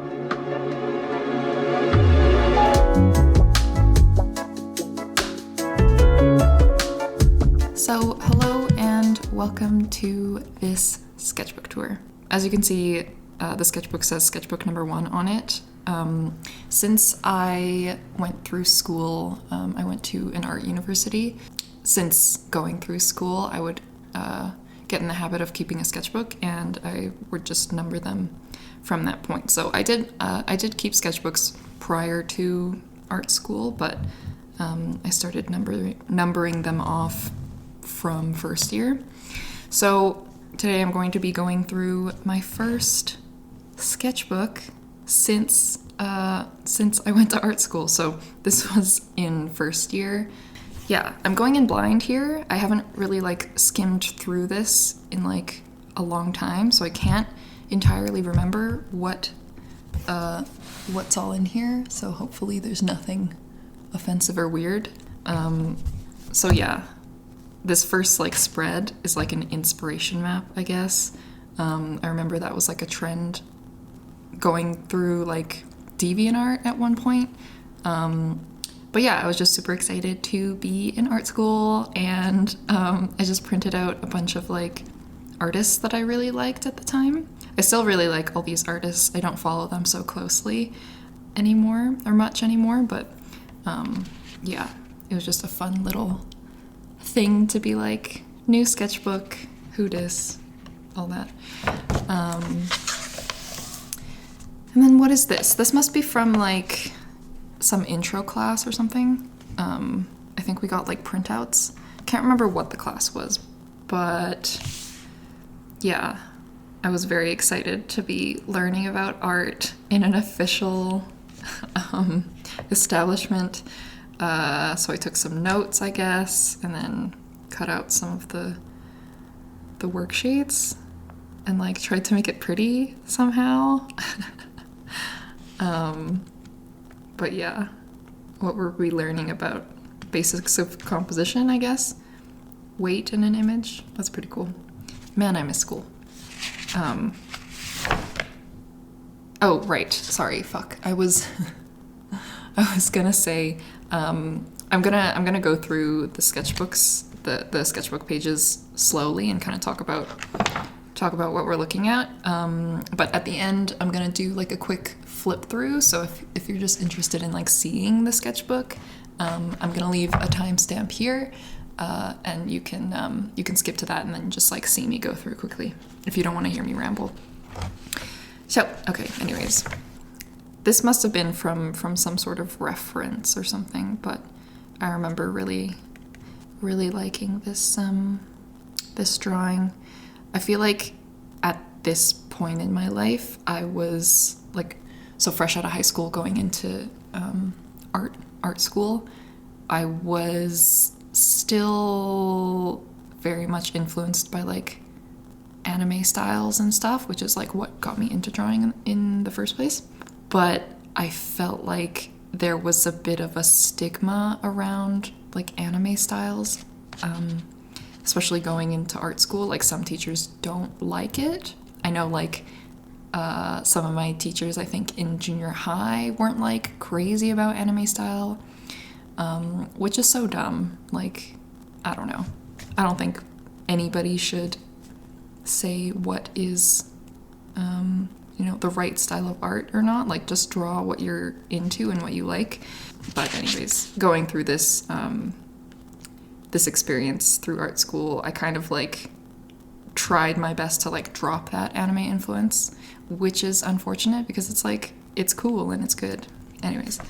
So, hello and welcome to this sketchbook tour. As you can see, the sketchbook says sketchbook number 1 on it. Since I went through school, I went to an art university. Since going through school, I would get in the habit of keeping a sketchbook, and I would just number them from that point. So I did keep sketchbooks prior to art school, but I started numbering them off from first year. So today I'm going to be going through my first sketchbook since I went to art school. So this was in first year. Yeah, I'm going in blind here. I haven't really skimmed through this in a long time, so I can't entirely remember what's all in here. So hopefully there's nothing offensive or weird. So yeah, this first spread is an inspiration map, I guess. I remember that was a trend going through DeviantArt at one point. But yeah, I was just super excited to be in art school, and I just printed out a bunch of artists that I really liked at the time. I still really like all these artists. I don't follow them so closely anymore, but yeah, it was just a fun little thing to be new sketchbook, who dis, all that. And then what is this? This must be from some intro class or something. I think we got printouts. Can't remember what the class was, but yeah, I was very excited to be learning about art in an official establishment. So I took some notes, I guess, and then cut out some of the worksheets and tried to make it pretty somehow. But yeah, what were we learning about? Basics of composition, I guess. Weight in an image. That's pretty cool. Man, I miss school. Oh, right. Sorry. Fuck. I was gonna say, I'm gonna go through the sketchbooks, the sketchbook pages slowly and kind of talk about what we're looking at. But at the end, I'm gonna do a quick flip through. So if you're just interested in seeing the sketchbook, I'm gonna leave a timestamp here, and you can skip to that and then just see me go through quickly if you don't want to hear me ramble. So okay, anyways, this must have been from some sort of reference or something, but I remember really liking this drawing. I feel at this point in my life, I was so fresh out of high school going into art school. I was still very much influenced by anime styles and stuff, which is what got me into drawing in the first place. But I felt there was a bit of a stigma around anime styles, especially going into art school. Some teachers don't like it. I know some of my teachers, I think in junior high, weren't crazy about anime style, which is so dumb. I don't know. I don't think anybody should say what is the right style of art or not. Just draw what you're into and what you like. But anyways, going through this this experience through art school, I kind of tried my best to drop that anime influence, which is unfortunate because it's cool and it's good. Anyways,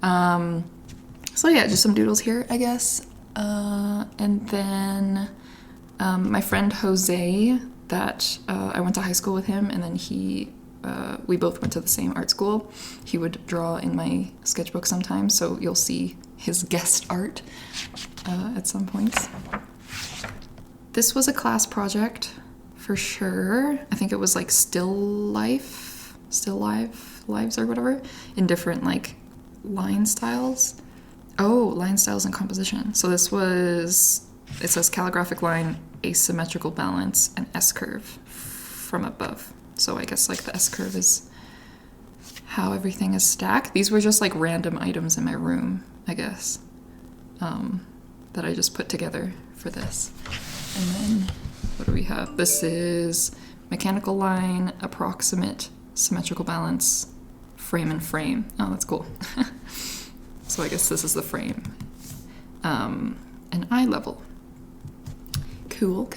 so yeah, just some doodles here, I guess. And then my friend Jose, that I went to high school with him, and then we both went to the same art school. He would draw in my sketchbook sometimes, so you'll see his guest art at some points. This was a class project for sure. I think it was still lives or whatever, in different line styles. Oh, line styles and composition. So this was, it says calligraphic line, asymmetrical balance, and S-curve from above. So I guess the S-curve is how everything is stacked. These were just like random items in my room, I guess, that I just put together for this. And then what do we have? This is mechanical line, approximate, symmetrical balance, frame and frame. Oh, that's cool. So I guess this is the frame. And eye level. Cool.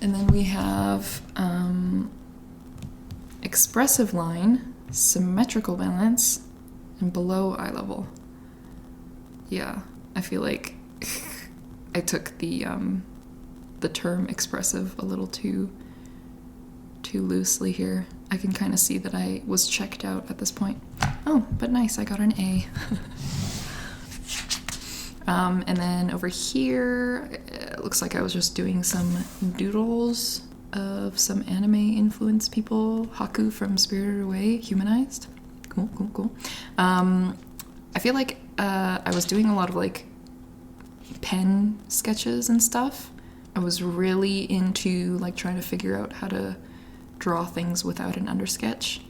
And then we have expressive line, symmetrical balance, and below eye level. Yeah, I feel like I took the term expressive a little too loosely here. I can kind of see that I was checked out at this point. Oh, but nice, I got an A. And then over here, it looks like I was just doing some doodles of some anime-influenced people. Haku from Spirited Away, humanized. Cool. I feel like I was doing a lot of like pen sketches and stuff. I was really into like trying to figure out how to draw things without an undersketch.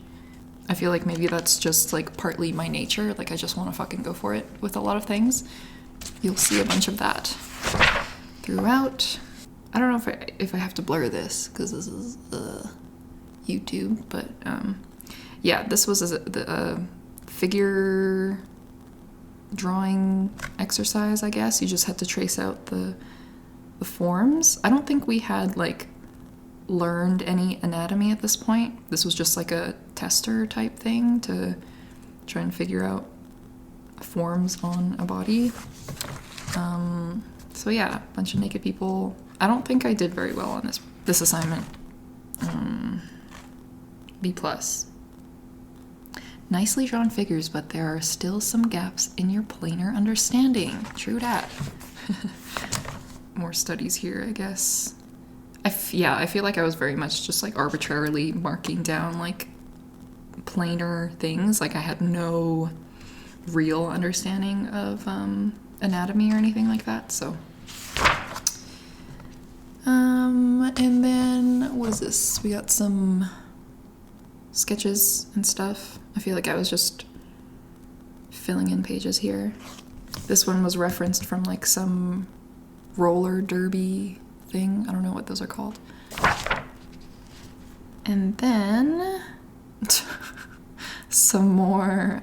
I feel like maybe that's just like partly my nature. Like I just want to fucking go for it with a lot of things. You'll see a bunch of that throughout. I don't know if I have to blur this because this is YouTube, but yeah, this was a figure drawing exercise, I guess. You just had to trace out the forms. I don't think we had like learned any anatomy at this point. This was just like a tester type thing to try and figure out forms on a body. So yeah, a bunch of naked people. I don't think I did very well on this assignment. B+. Nicely drawn figures, but there are still some gaps in your planar understanding. True dat. More studies here, I guess. I feel like I was very much just like arbitrarily marking down like planar things. Like I had no real understanding of anatomy or anything like that, so. And then, what is this? We got some sketches and stuff. I feel like I was just filling in pages here. This one was referenced from like some roller derby thing. I don't know what those are called. And then some more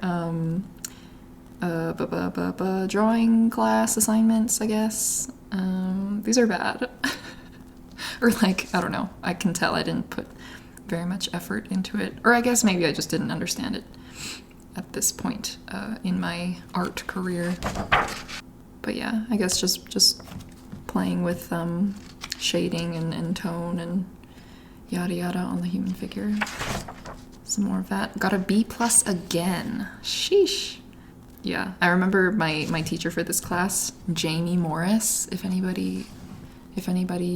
drawing class assignments, I guess. These are bad. Or like, I don't know. I can tell I didn't put very much effort into it. Or I guess maybe I just didn't understand it at this point in my art career. But yeah, I guess just playing with shading and tone and yada yada on the human figure. Some more of that. Got a B+ again. Sheesh. Yeah, I remember my teacher for this class, Jamie Morris, if anybody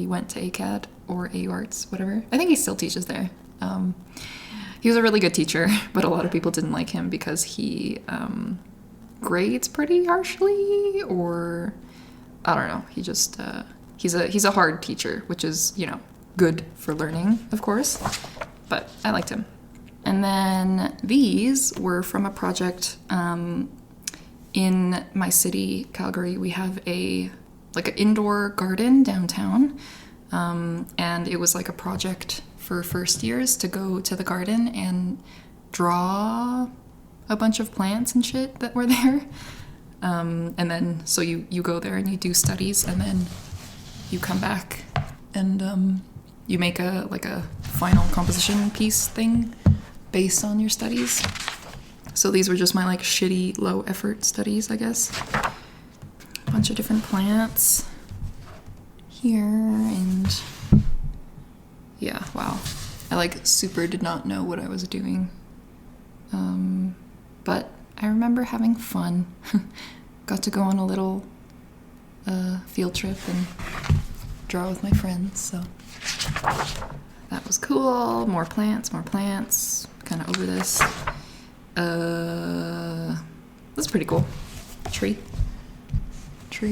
went to ACAD or AUArts, whatever. I think he still teaches there. He was a really good teacher, but a lot of people didn't like him because he grades pretty harshly, or I don't know. He just he's a hard teacher, which is, you know, good for learning, of course. But I liked him. And then these were from a project in my city, Calgary. We have an indoor garden downtown, and it was like a project for first years to go to the garden and draw a bunch of plants and shit that were there. And then so you go there and you do studies, and then you come back and you make a final composition piece thing based on your studies. So these were just my like shitty low effort studies, I guess. A bunch of different plants here, and yeah, wow. I like super did not know what I was doing. But I remember having fun. Got to go on a little field trip and draw with my friends, so that was cool. More plants. Kind of over this. That's pretty cool. Tree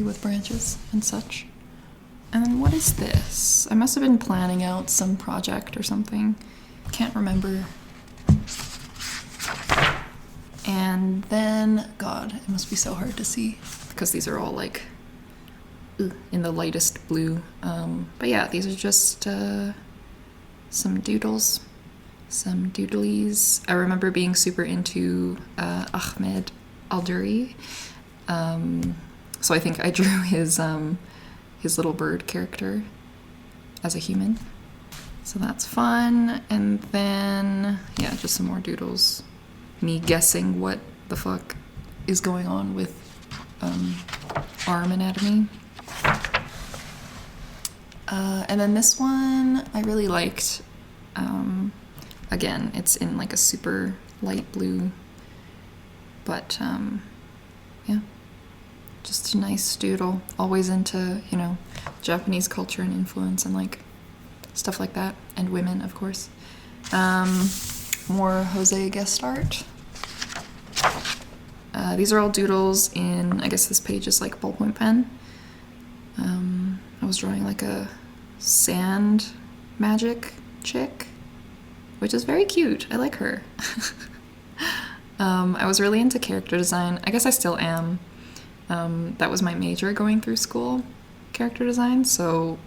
with branches and such. And then what is this? I must have been planning out some project or something. can't remember. And then, God, it must be so hard to see because these are all like in the lightest blue. But yeah, these are just some doodles, some doodlies. I remember being super into Ahmed Alduri. So I think I drew his little bird character as a human. So that's fun. And then, yeah, just some more doodles. Me guessing what the fuck is going on with arm anatomy. And then this one I really liked. Again, it's in like a super light blue, but yeah, just a nice doodle. Always into, you know, Japanese culture and influence and like stuff like that, and women, of course. More Jose guest art. These are all doodles in, I guess this page is like ballpoint pen. I was drawing like a sand magic chick, which is very cute. I like her. I was really into character design. I guess I still am. That was my major going through school, character design, so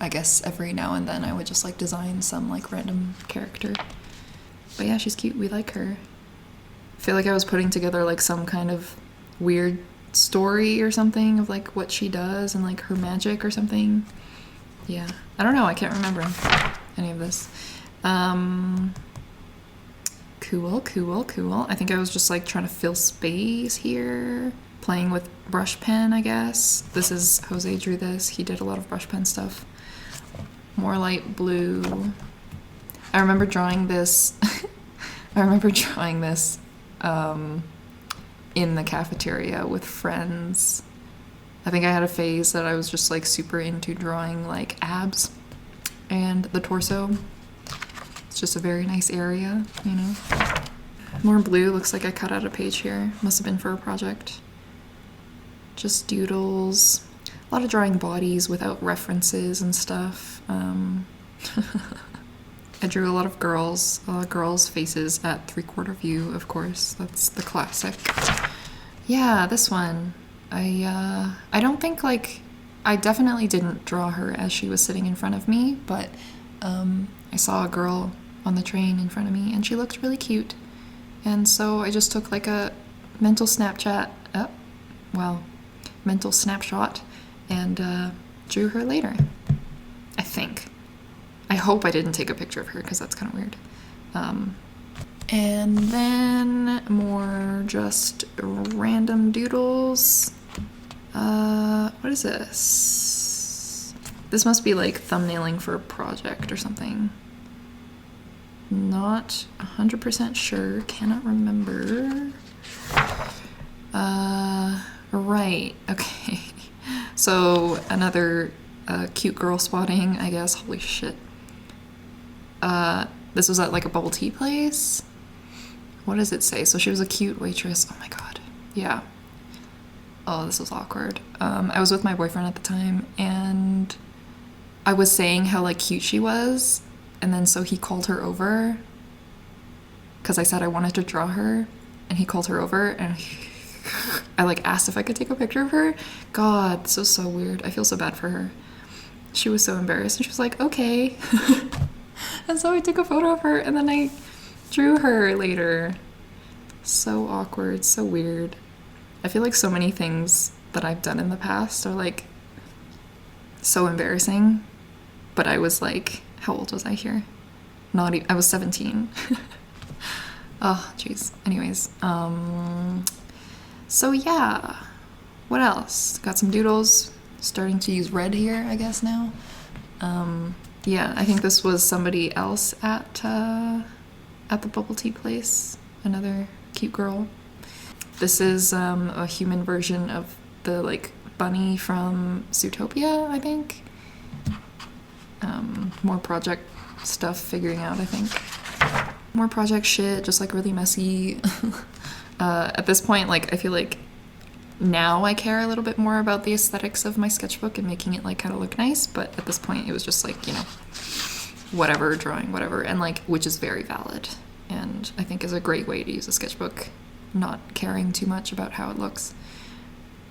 I guess every now and then I would just like design some like random character. But yeah, she's cute. We like her. I feel like I was putting together like some kind of weird story or something of like what she does and like her magic or something. Yeah, I don't know. I can't remember any of this. Cool. I think I was just like trying to fill space here, playing with brush pen, I guess. This is Jose drew this. He did a lot of brush pen stuff. More light blue. I remember drawing this. In the cafeteria with friends. I think I had a phase that I was just like super into drawing like abs and the torso. It's just a very nice area, you know. More blue. Looks like I cut out a page here. Must have been for a project. Just doodles. A lot of drawing bodies without references and stuff. I drew a lot of girls' faces at 3/4 view, of course. That's the classic. Yeah, this one. I don't think, like, I definitely didn't draw her as she was sitting in front of me, but I saw a girl on the train in front of me, and she looked really cute. And so I just took, like, a mental snapshot, and drew her later, I think. I hope I didn't take a picture of her because that's kind of weird. And then more just random doodles. What is this? This must be like thumbnailing for a project or something. Not 100% sure, cannot remember. Right, okay. So another cute girl spotting, I guess. Holy shit. This was at like a bubble tea place. What does it say? So she was a cute waitress. Oh my god. Yeah. Oh, this was awkward. I was with my boyfriend at the time, and I was saying how like cute she was, and then so he called her over because I said I wanted to draw her, and he called her over, and I like asked if I could take a picture of her. God, this was so weird. I feel so bad for her. She was so embarrassed, and she was like, okay. And so I took a photo of her, and then I drew her later. So awkward, so weird. I feel like so many things that I've done in the past are like so embarrassing. But I was like, how old was I here? I was 17. Oh, jeez. Anyways, so yeah. What else? Got some doodles. Starting to use red here, I guess now. Yeah, I think this was somebody else at the bubble tea place. Another cute girl. This is a human version of the like bunny from Zootopia, I think. More project stuff figuring out, I think. More project shit, just like really messy. At this point, like I feel like now I care a little bit more about the aesthetics of my sketchbook and making it like kind of look nice, but at this point it was just like, you know, whatever, drawing whatever, and like, which is very valid, and I think is a great way to use a sketchbook, not caring too much about how it looks.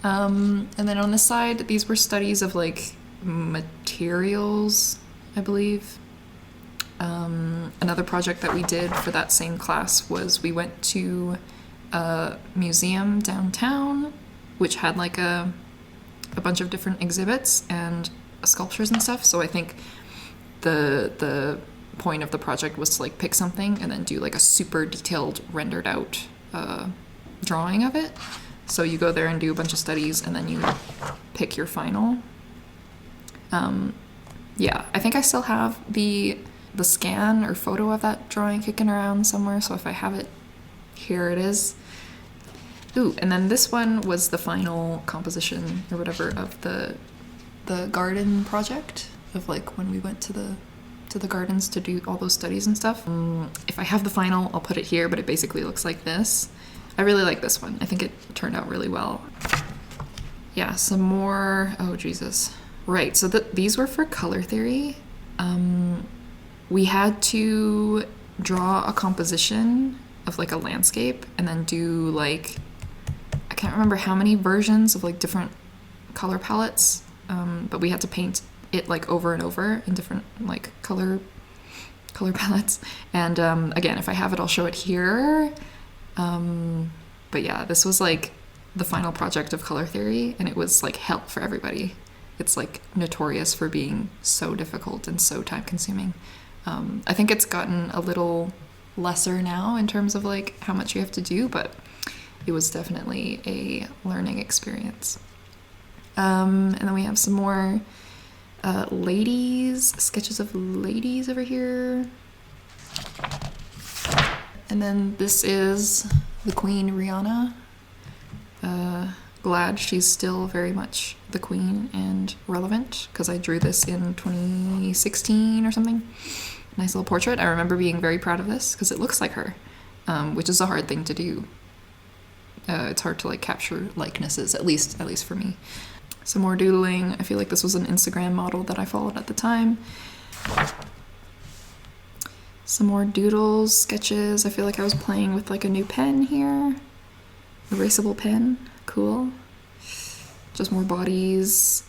And then on this side, these were studies of like materials, I believe. Another project that we did for that same class was we went to a museum downtown, which had like a bunch of different exhibits and sculptures and stuff. So I think the point of the project was to like pick something and then do like a super detailed rendered out drawing of it. So you go there and do a bunch of studies and then you pick your final. Yeah, I think I still have the scan or photo of that drawing kicking around somewhere, so if I have it, here it is. Ooh, and then this one was the final composition or whatever of the garden project, of like when we went to the gardens to do all those studies and stuff. If I have the final, I'll put it here, but it basically looks like this. I really like this one. I think it turned out really well. Yeah, some more, oh Jesus. Right, so these were for color theory. We had to draw a composition of like a landscape and then do like, I can't remember how many versions of like different color palettes, but we had to paint it like over and over in different like color palettes. And again, if I have it, I'll show it here. But yeah, this was like the final project of color theory, and it was like hell for everybody. It's like notorious for being so difficult and so time consuming. I think it's gotten a little lesser now in terms of like how much you have to do, but it was definitely a learning experience. And then we have some more sketches of ladies over here. And then this is the Queen Rihanna. Glad she's still very much the queen and relevant, because I drew this in 2016 or something. Nice little portrait. I remember being very proud of this because it looks like her, which is a hard thing to do. It's hard to like capture likenesses, at least for me. Some more doodling. I feel like this was an Instagram model that I followed at the time. Some more doodles, sketches. I feel like I was playing with like a new pen here. Erasable pen. Cool. Just more bodies.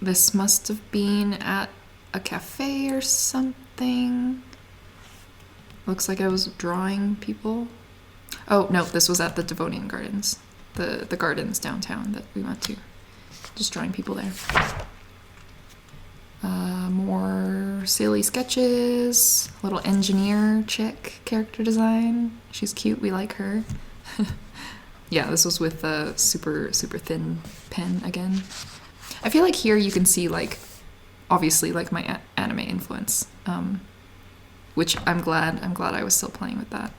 This must have been at a cafe or something. Looks like I was drawing people. Oh, no, this was at the Devonian Gardens. The gardens downtown that we went to. Just drawing people there. More silly sketches. Little engineer chick character design. She's cute, we like her. Yeah, this was with a super thin pen again. I feel like here you can see like, obviously like my anime influence, which I'm glad I was still playing with that.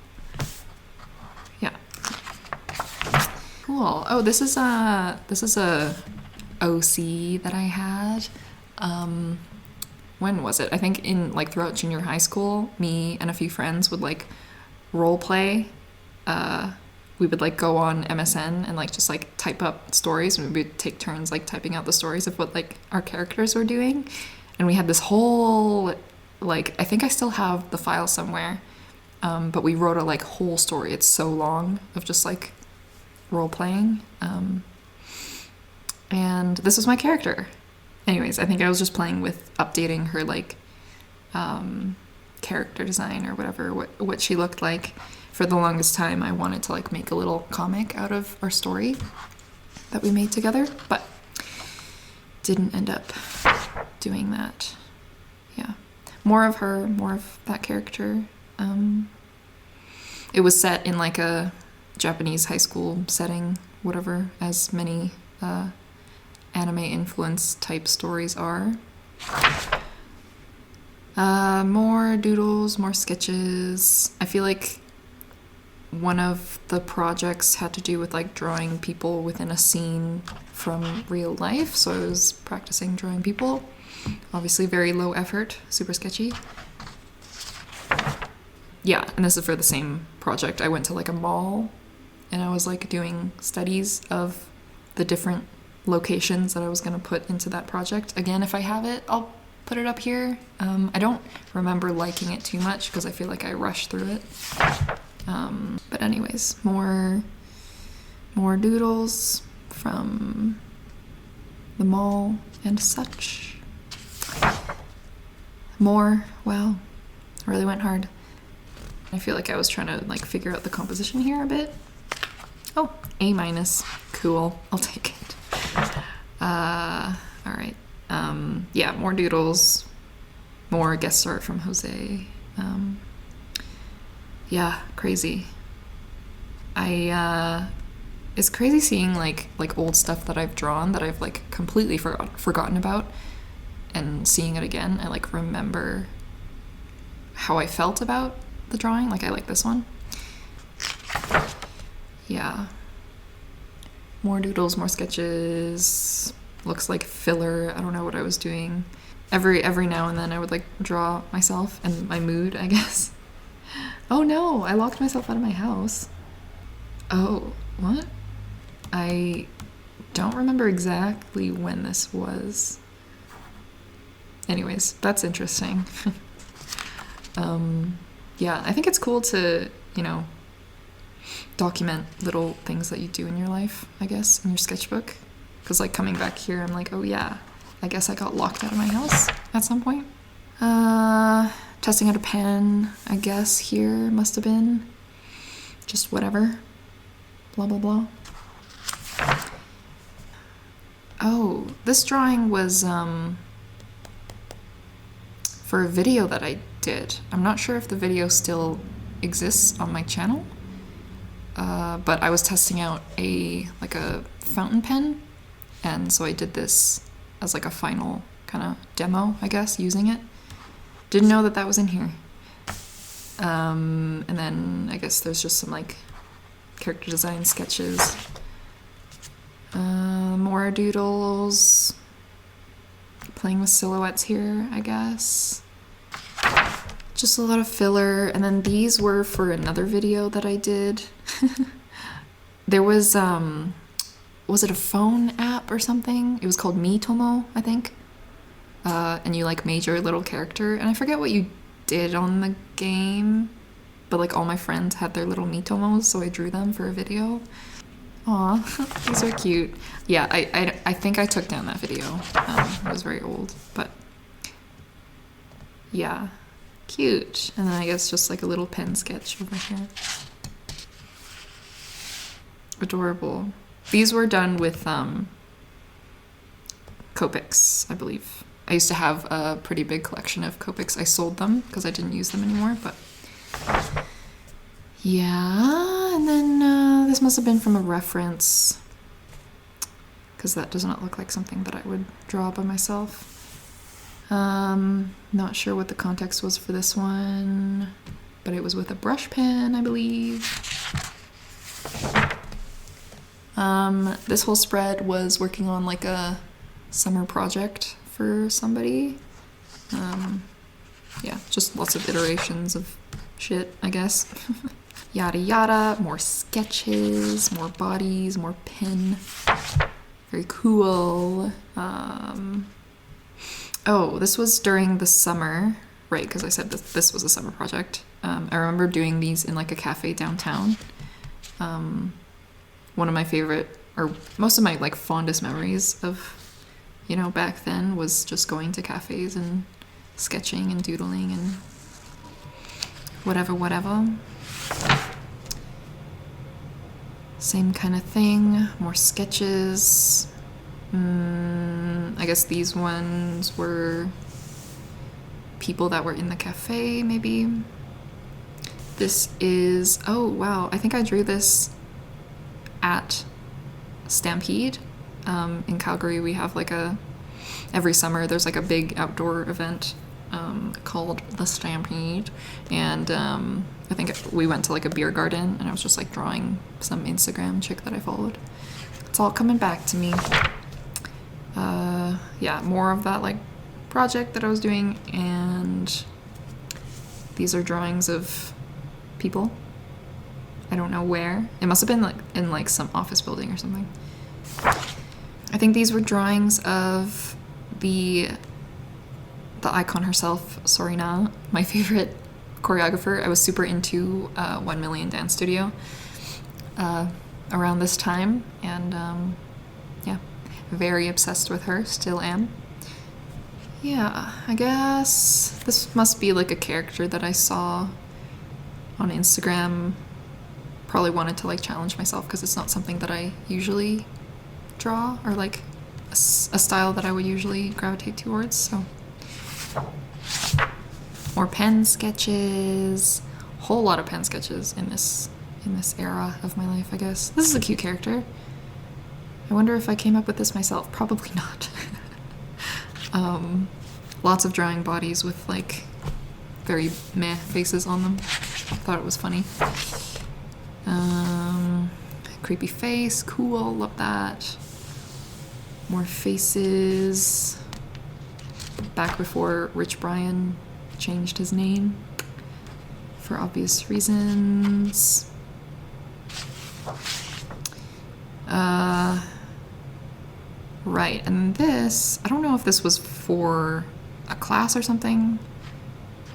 Yeah. Cool. Oh, this is a OC that I had. When was it? I think in like throughout junior high school, me and a few friends would like role play. We would like go on MSN and like just like type up stories, and we would take turns like typing out the stories of what like our characters were doing. And we had this whole like, I think I still have the file somewhere, but we wrote a like whole story. It's so long of just like role playing. And this was my character. Anyways, I think I was just playing with updating her like character design or whatever, what she looked like. For the longest time, I wanted to like make a little comic out of our story that we made together, but didn't end up doing that. Yeah, more of her, more of that character. It was set in like a Japanese high school setting, whatever, as many anime influence type stories are. More doodles, more sketches. I feel like one of the projects had to do with like drawing people within a scene from real life, so I was practicing drawing people. Obviously very low effort, super sketchy. Yeah, and this is for the same project. I went to like a mall and I was like doing studies of the different locations that I was going to put into that project. Again, if I have it, I'll put it up here. I don't remember liking it too much because I feel like I rushed through it. But anyways, more doodles from the mall and such. More, wow, I really went hard. I feel like I was trying to like figure out the composition here a bit. Oh, A-, cool, I'll take it. All right, yeah, more doodles, more guest art from Jose. Yeah, crazy. It's crazy seeing like old stuff that I've drawn that I've like completely forgotten about, and seeing it again. I like remember how I felt about the drawing. Like I like this one. Yeah. More doodles, more sketches. Looks like filler. I don't know what I was doing. Every now and then I would like draw myself and my mood, I guess. Oh no, I locked myself out of my house. Oh, what? I don't remember exactly when this was. Anyways, that's interesting. Yeah, I think it's cool to, you know, document little things that you do in your life, I guess, in your sketchbook. Because like coming back here, I'm like, oh yeah, I guess I got locked out of my house at some point. Testing out a pen, I guess here must have been. Just whatever. Blah, blah, blah. Oh, this drawing was for a video that I did. I'm not sure if the video still exists on my channel, but I was testing out a fountain pen, and so I did this as like a final kind of demo, I guess, using it. Didn't know that that was in here. And then I guess there's just some like character design sketches. More doodles. Playing with silhouettes here, I guess. Just a lot of filler. And then these were for another video that I did. There was it a phone app or something? It was called Miitomo, I think. And you like made your little character. And I forget what you did on the game, but like all my friends had their little Miitomos, so I drew them for a video. Aw, these are cute. Yeah, I think I took down that video. It was very old, but yeah, cute. And then I guess just like a little pen sketch over here. Adorable. These were done with Copics, I believe. I used to have a pretty big collection of Copics. I sold them because I didn't use them anymore, but yeah. And then this must have been from a reference, because that does not look like something that I would draw by myself. Not sure what the context was for this one, but it was with a brush pen, I believe. This whole spread was working on like a summer project for somebody. Yeah, just lots of iterations of shit, I guess. Yada yada, more sketches, more bodies, more pen. Very cool. Oh, this was during the summer, right, because I said this was a summer project. I remember doing these in like a cafe downtown. One of my favorite, or most of my like fondest memories of, you know, back then was just going to cafes and sketching and doodling and whatever. Same kind of thing, more sketches. I guess these ones were people that were in the cafe, maybe. This is, oh wow, I think I drew this at Stampede. In Calgary, we have like every summer there's like a big outdoor event called the Stampede, and I think we went to like a beer garden, and I was just like drawing some Instagram chick that I followed. It's all coming back to me. Yeah, more of that like project that I was doing, and these are drawings of people. I don't know where. It must have been like in like some office building or something. I think these were drawings of the the icon herself, Sorina, my favorite choreographer. I was super into 1 Million Dance Studio around this time, and yeah, very obsessed with her, still am. Yeah, I guess this must be like a character that I saw on Instagram. Probably wanted to like challenge myself because it's not something that I usually draw, or like a style that I would usually gravitate towards. So more pen sketches, whole lot of pen sketches in this era of my life, I guess. This is a cute character. I wonder if I came up with this myself. Probably not. Lots of drawing bodies with like very meh faces on them. Thought it was funny. Creepy face, cool, love that. More faces. Back before Rich Brian changed his name for obvious reasons. Right, and this, I don't know if this was for a class or something.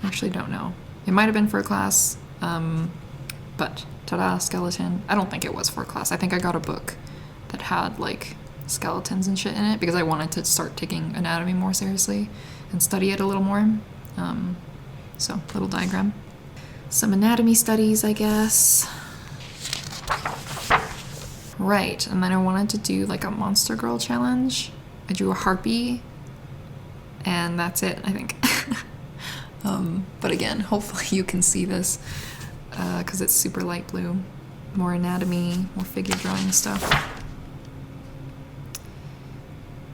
I actually don't know. It might have been for a class, but ta-da, skeleton. I don't think it was for a class. I think I got a book that had like skeletons and shit in it because I wanted to start taking anatomy more seriously and study it a little more. So, little diagram. Some anatomy studies, I guess. Right, and then I wanted to do like a Monster Girl challenge. I drew a harpy, and that's it, I think. But again, hopefully you can see this, because it's super light blue. More anatomy, more figure drawing stuff.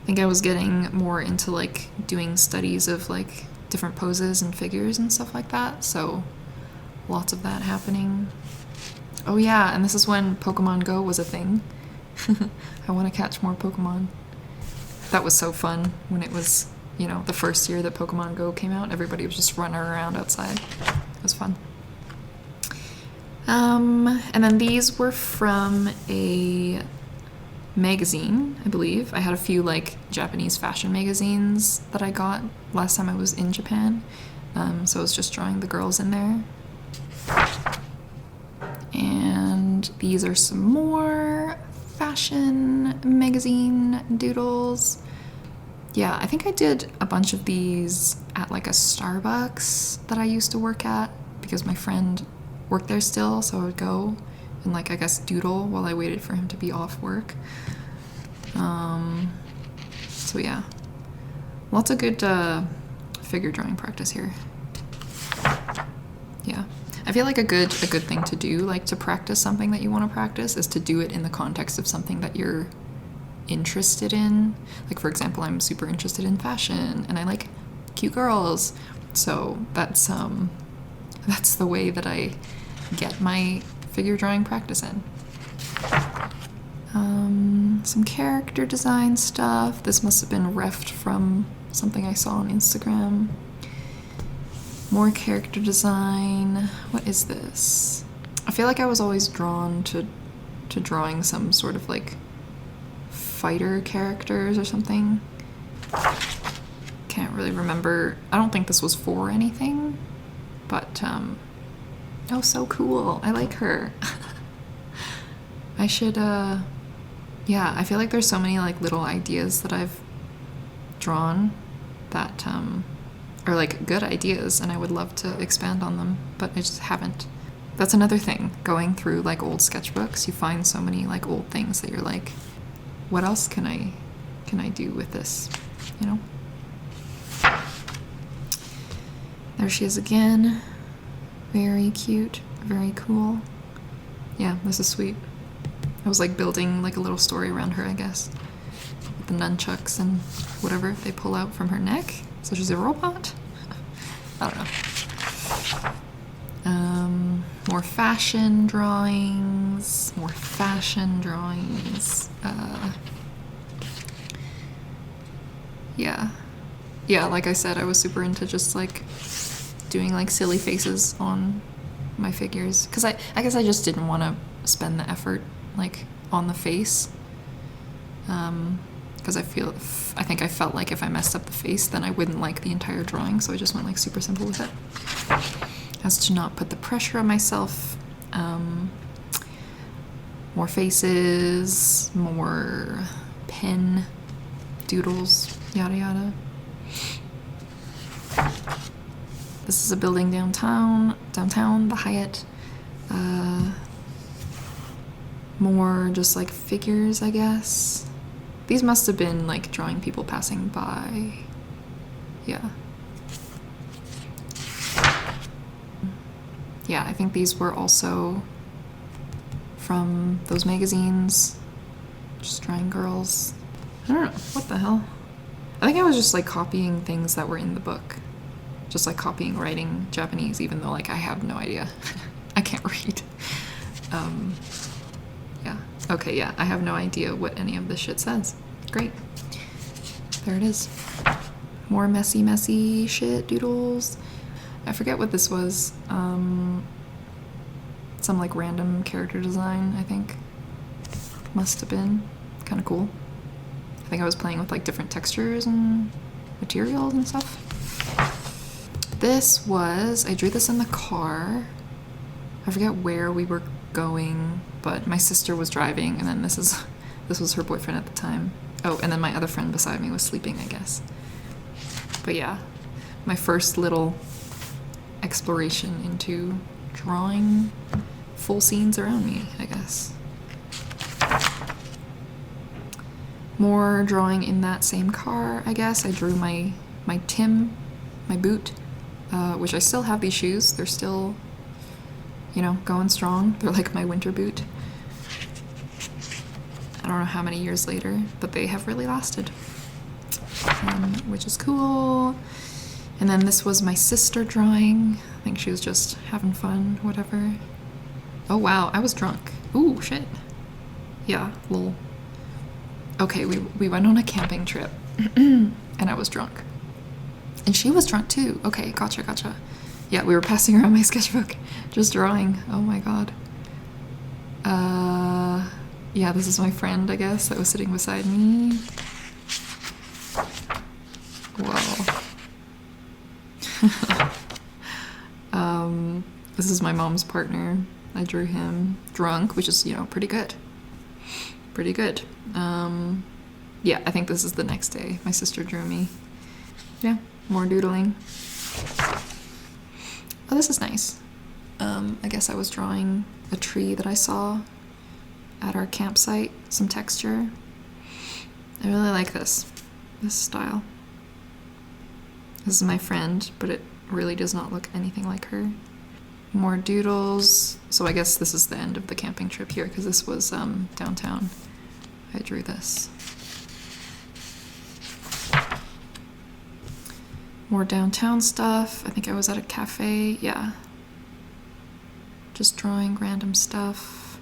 I think I was getting more into like doing studies of like different poses and figures and stuff like that, so lots of that happening. Oh yeah, and this is when Pokemon Go was a thing. I want to catch more Pokemon. That was so fun when it was, you know, the first year that Pokemon Go came out. Everybody was just running around outside. It was fun. And then these were from a magazine, I believe. I had a few like Japanese fashion magazines that I got last time I was in Japan. So I was just drawing the girls in there. And these are some more fashion magazine doodles. Yeah, I think I did a bunch of these at like a Starbucks that I used to work at because my friend worked there still, so I would go and like I guess doodle while I waited for him to be off work. So yeah, lots of good figure drawing practice here. Yeah. I feel like a good thing to do, like to practice something that you want to practice, is to do it in the context of something that you're interested in. Like for example, I'm super interested in fashion and I like cute girls, so that's the way that I get my figure drawing practice in. Some character design stuff. This must have been refed from something I saw on Instagram. More character design. What is this? I feel like I was always drawn to drawing some sort of like fighter characters or something. Can't really remember. I don't think this was for anything, but oh, so cool. I like her. I should yeah, I feel like there's so many like little ideas that I've drawn that are like good ideas and I would love to expand on them, but I just haven't. That's another thing, going through like old sketchbooks, you find so many like old things that you're like, what else can I do with this, you know? There she is again. Very cute, very cool. Yeah, this is sweet. I was like building like a little story around her, I guess. With the nunchucks and whatever they pull out from her neck. So she's a robot? I don't know. More fashion drawings. More fashion drawings. Yeah. Yeah, like I said, I was super into just like doing like silly faces on my figures. Because I guess I just didn't want to spend the effort like on the face. Because because I think I felt like if I messed up the face, then I wouldn't like the entire drawing, so I just went like super simple with it. As to not put the pressure on myself. More faces, more pen, doodles, yada yada. This is a building downtown, the Hyatt. More just like figures, I guess. These must have been like drawing people passing by. Yeah. Yeah, I think these were also from those magazines. Just drawing girls. I don't know, what the hell? I think I was just like copying things that were in the book. Just like copying writing Japanese, even though like I have no idea. I can't read. Yeah. Okay, yeah, I have no idea what any of this shit says. Great. There it is. More messy shit, doodles. I forget what this was. Some like random character design, I think. Must have been kind of cool. I think I was playing with like different textures and materials and stuff. This was, I drew this in the car. I forget where we were going, but my sister was driving, and then this was her boyfriend at the time. Oh, and then my other friend beside me was sleeping, I guess. But yeah, my first little exploration into drawing full scenes around me, I guess. More drawing in that same car, I guess. I drew my Tim, my boot, which I still have these shoes. They're still, you know, going strong. They're like my winter boot. I don't know how many years later, but they have really lasted, which is cool. And then this was my sister drawing. I think she was just having fun, whatever. Oh wow, I was drunk. Ooh, shit. Yeah, lol. Okay, we went on a camping trip, and I was drunk. And she was drunk too. Okay, gotcha. Yeah, we were passing around my sketchbook, just drawing. Oh my god. Yeah, this is my friend, I guess, that was sitting beside me. Whoa. This is my mom's partner. I drew him drunk, which is, you know, pretty good. Pretty good. Yeah, I think this is the next day. My sister drew me. Yeah, more doodling. Oh, this is nice. I guess I was drawing a tree that I saw at our campsite. Some texture. I really like this style. This is my friend, but it really does not look anything like her. More doodles. So I guess this is the end of the camping trip here, because this was downtown. I drew this. More downtown stuff. I think I was at a cafe. Yeah. Just drawing random stuff.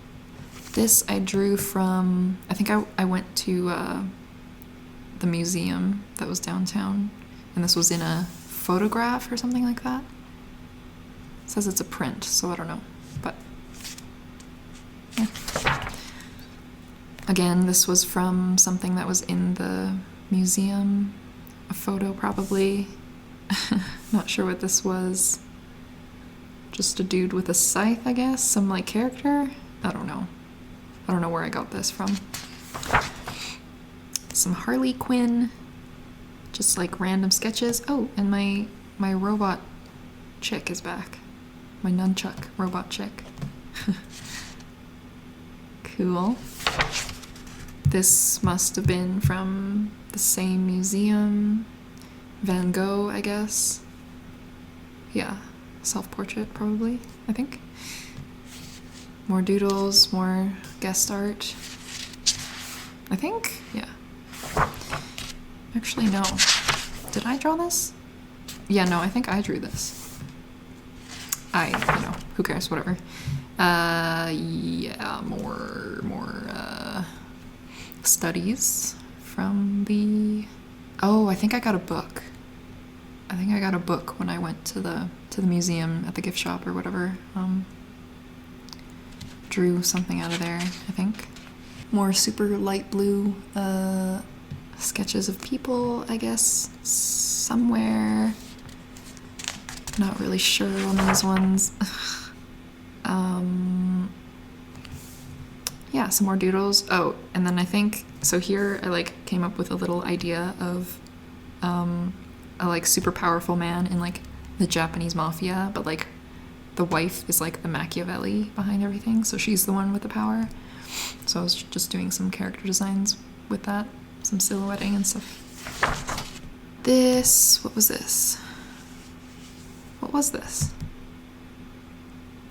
This I drew from, I think I went to the museum that was downtown, and this was in a photograph or something like that. It says it's a print, so I don't know, but yeah. Again, this was from something that was in the museum, a photo probably. Not sure what this was. Just a dude with a scythe, I guess, some like character. I don't know where I got this from. Some Harley Quinn, just like random sketches. Oh, and my robot chick is back. My nunchuck robot chick. Cool. This must have been from the same museum. Van Gogh, I guess. Yeah, self-portrait probably, I think. More doodles, more guest art. I think, yeah. Actually, no. Did I draw this? Yeah, no, I think I drew this. You know, who cares, whatever. Yeah, more studies from the... Oh, I think I got a book. I think I got a book when I went to the museum at the gift shop or whatever. Drew something out of there, I think. More super light blue sketches of people, I guess, somewhere. Not really sure on these ones. Yeah, some more doodles. Oh, and then I think, so here I like came up with a little idea of a like super powerful man in like the Japanese mafia, but like the wife is like the Machiavelli behind everything, so she's the one with the power. So I was just doing some character designs with that, some silhouetting and stuff. This, what was this? What was this?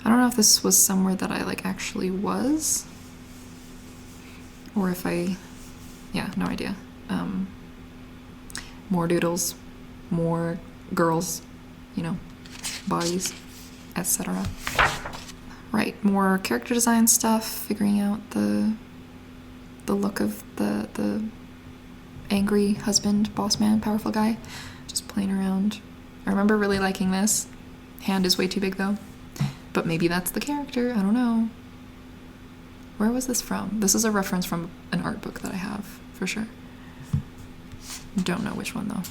I don't know if this was somewhere that I like actually was, or if yeah, no idea. More doodles, more girls, you know, bodies, etc. Right, more character design stuff, figuring out the look of the angry husband, boss man, powerful guy, just playing around. I remember really liking this. Hand is way too big though, but maybe that's the character, I don't know. Where was this from? This is a reference from an art book that I have, for sure. Don't know which one though.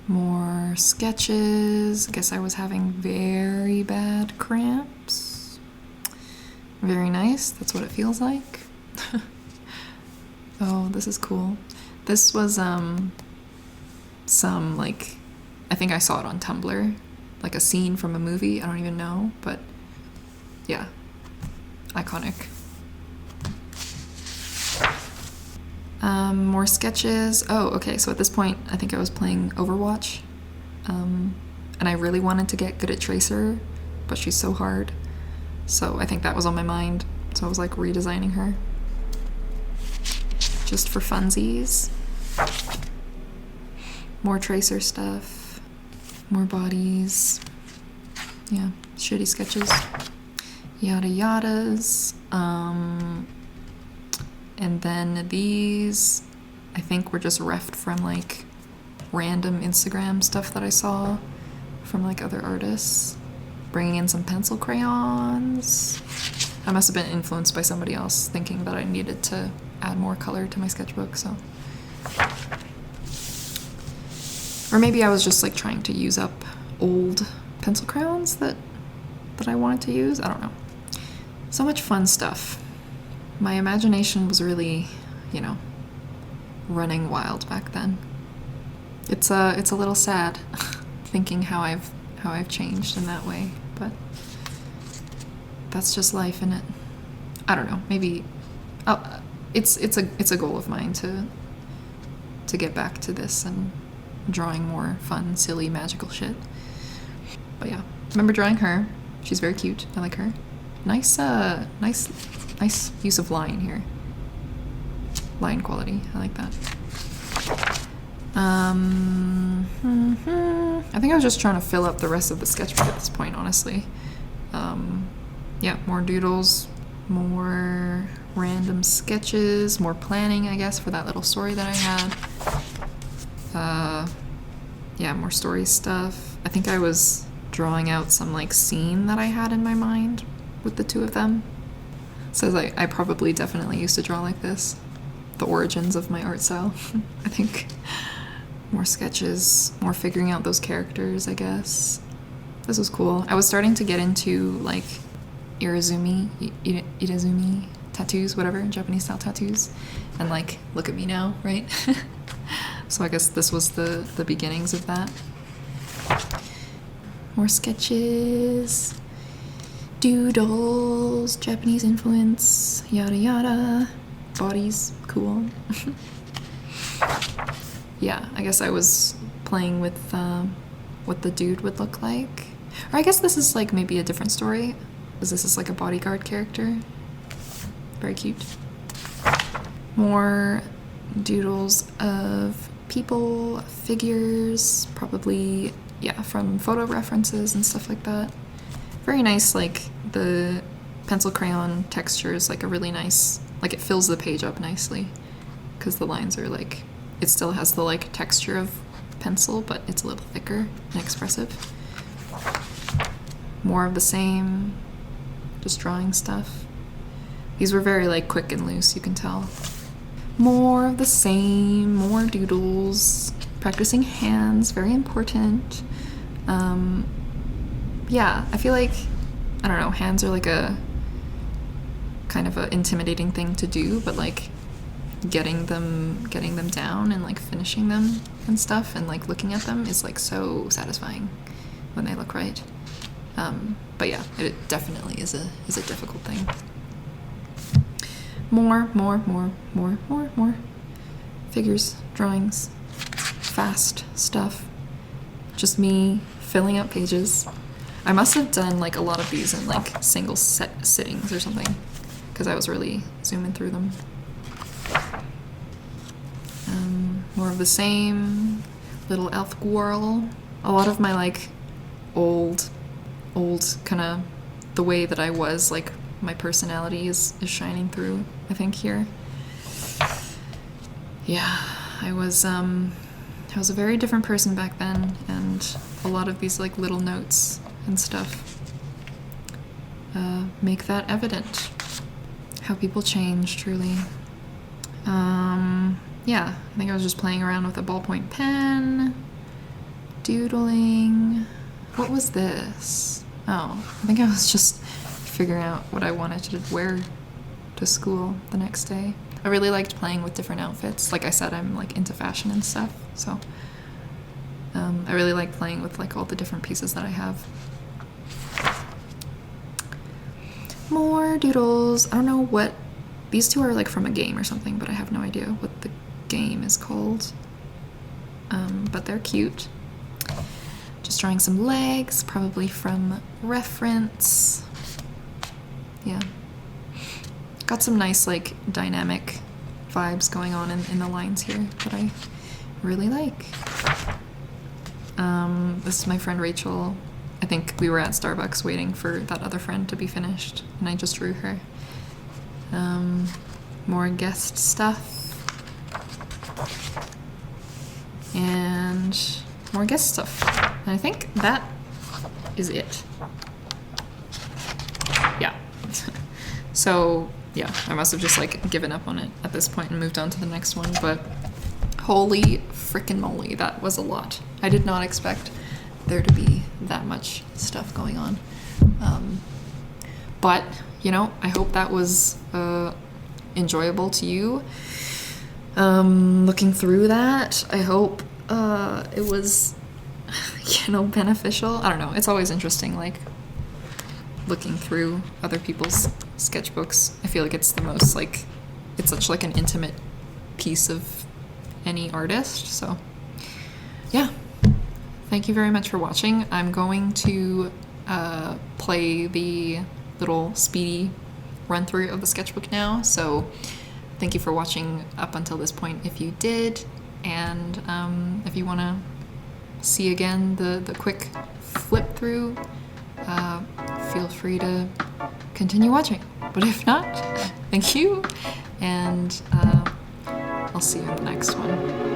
More sketches. I guess I was having very bad cramps. Very nice, that's what it feels like. Oh, this is cool. This was some like, I think I saw it on Tumblr, like a scene from a movie, I don't even know, but yeah, iconic. More sketches. Oh, okay, so at this point I think I was playing Overwatch, and I really wanted to get good at Tracer, but she's so hard, so I think that was on my mind, so I was like redesigning her just for funsies. More Tracer stuff, more bodies, yeah, shitty sketches, yada yadas. And then these, I think, were just refed from like random Instagram stuff that I saw from like other artists. Bringing in some pencil crayons. I must have been influenced by somebody else thinking that I needed to add more color to my sketchbook, so. Or maybe I was just like trying to use up old pencil crayons that I wanted to use, I don't know. So much fun stuff. My imagination was really, you know, running wild back then. It's a little sad thinking how I've changed in that way, but that's just life, isn't it? I don't know. Maybe it's a goal of mine to get back to this and drawing more fun, silly, magical shit. But yeah, remember drawing her. She's very cute. I like her. Nice use of line here. Line quality, I like that. I think I was just trying to fill up the rest of the sketchbook at this point, honestly. Yeah, more doodles, more random sketches, more planning, I guess, for that little story that I had. Yeah, more story stuff. I think I was drawing out some like scene that I had in my mind with the two of them. Says I probably definitely used to draw like this. The origins of my art style, I think. More sketches, more figuring out those characters, I guess. This was cool. I was starting to get into like irizumi tattoos, whatever, Japanese style tattoos. And like, look at me now, right? So I guess this was the beginnings of that. More sketches. Doodles, Japanese influence, yada yada. Bodies, cool. Yeah, I guess I was playing with what the dude would look like. Or I guess this is like maybe a different story, because this is like a bodyguard character. Very cute. More doodles of people, figures, probably, yeah, from photo references and stuff like that. Very nice, like the pencil crayon texture is like a really nice, like it fills the page up nicely because the lines are like, it still has the like texture of pencil, but it's a little thicker and expressive. More of the same, just drawing stuff. These were very like quick and loose, you can tell. More of the same, more doodles, practicing hands, very important. Yeah, I feel like, I don't know, hands are like a kind of an intimidating thing to do, but like getting them down and like finishing them and stuff and like looking at them is like so satisfying when they look right. But yeah, it definitely is a difficult thing. More figures, drawings, fast stuff. Just me filling out pages. I must have done like a lot of these in like single sittings or something, because I was really zooming through them. More of the same, little elf girl. A lot of my like old kind of the way that I was, like my personality is shining through, I think, here. Yeah, I was a very different person back then, and a lot of these like little notes and stuff make that evident. How people change, truly. Yeah, I think I was just playing around with a ballpoint pen, doodling. What was this? Oh, I think I was just figuring out what I wanted to wear to school the next day. I really liked playing with different outfits. Like I said, I'm like into fashion and stuff, so I really like playing with like all the different pieces that I have. More doodles. I don't know what these two are, like from a game or something, but I have no idea what the game is called. But they're cute. Just drawing some legs, probably from reference. Yeah. Got some nice like dynamic vibes going on in the lines here that I really like. This is my friend Rachel. I think we were at Starbucks waiting for that other friend to be finished, and I just drew her. More guest stuff. And more guest stuff. And I think that is it. Yeah. So, yeah, I must have just like given up on it at this point and moved on to the next one, but holy frickin' moly, that was a lot. I did not expect there to be that much stuff going on. But, you know, I hope that was enjoyable to you. Looking through that, I hope it was, you know, beneficial. I don't know, it's always interesting, like, looking through other people's sketchbooks. I feel like it's the most, like, it's such, like, an intimate piece of any artist, so, yeah. Thank you very much for watching. I'm going to play the little speedy run-through of the sketchbook now, so thank you for watching up until this point if you did, and if you want to see again the quick flip through, feel free to continue watching. But if not, thank you, and I'll see you in the next one.